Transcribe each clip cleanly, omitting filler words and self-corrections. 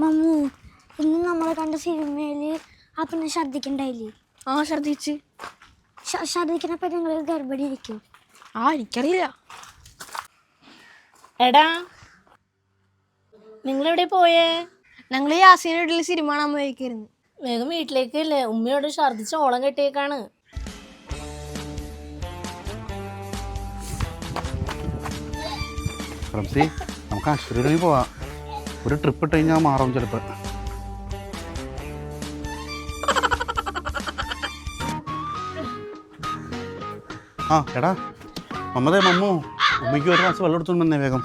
മമ്മു, ഇന്ന് നമ്മളെ കണ്ട സിനിമയില് ആ പിന്നെ ഛർദിക്കണ്ടായില്ലേ? ആ ഛർദിച്ച്. ഛർദിക്കണപ്പോ നിങ്ങൾ ഗർഭിണി ഇരിക്കും? എനിക്കറിയില്ല. എടാ, നിങ്ങളെവിടെ പോയേ? ഞങ്ങൾ യാസീൻ്റെ വീട്ടിൽ സിനിമ കാണാൻ പോയിരിക്കുന്നു. വേഗം വീട്ടിലേക്കല്ലേ, ഉമ്മയോട് ഛർദിച്ച് ഓളം കെട്ടിയേക്കാണ്. റംസി, നമുക്ക് അശ്വരി പോവാം. ഒരു ട്രിപ്പ് ഇട്ട് കഴിഞ്ഞാൽ മാറും ചിലപ്പോൾ. ആ എടാ മമ്മൂ, ഉമ്മയ്ക്ക് ഒരു ഗ്ലാസ് വെള്ളം എടുത്തു വന്നേ വേഗം.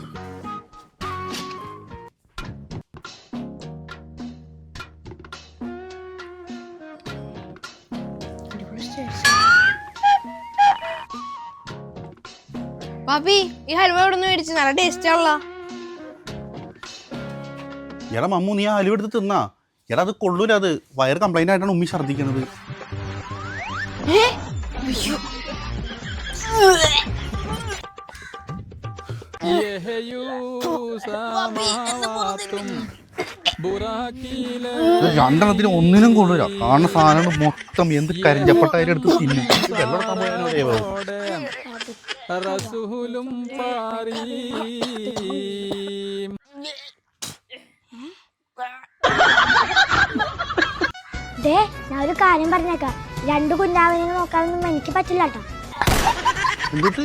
പാപ്പി, ഈ ഹൽവ ഇവിടെ നിന്ന് മേടിച്ച് നല്ല ടേസ്റ്റ് ആണല്ലോ. എടാ മമ്മൂ, നീ ആ ഹലുവ എടുത്ത് തിന്നാ. എടാ അത് കൊള്ളൂല, അത് വയറ് കംപ്ലൈന്റ് ആയിട്ടാണ് ഉമ്മി ഛർദ്ദിക്കുന്നത്. രണ്ടെണ്ണത്തിന് ഒന്നിനും കൊള്ളൂല. കാണുന്ന സാധനങ്ങൾ മൊത്തം എന്ത് കരിഞ്ചപ്പട്ടായാലും എടുത്ത് തിന്നും. വെള്ളം എടുക്കാൻ പോയാലും ഞാൻ ഒരു കാര്യം പറഞ്ഞേക്കാം, 2 കുഞ്ഞാവിനെ നോക്കാനൊന്നും എനിക്ക് പറ്റില്ല കേട്ടോ. എന്നിട്ട്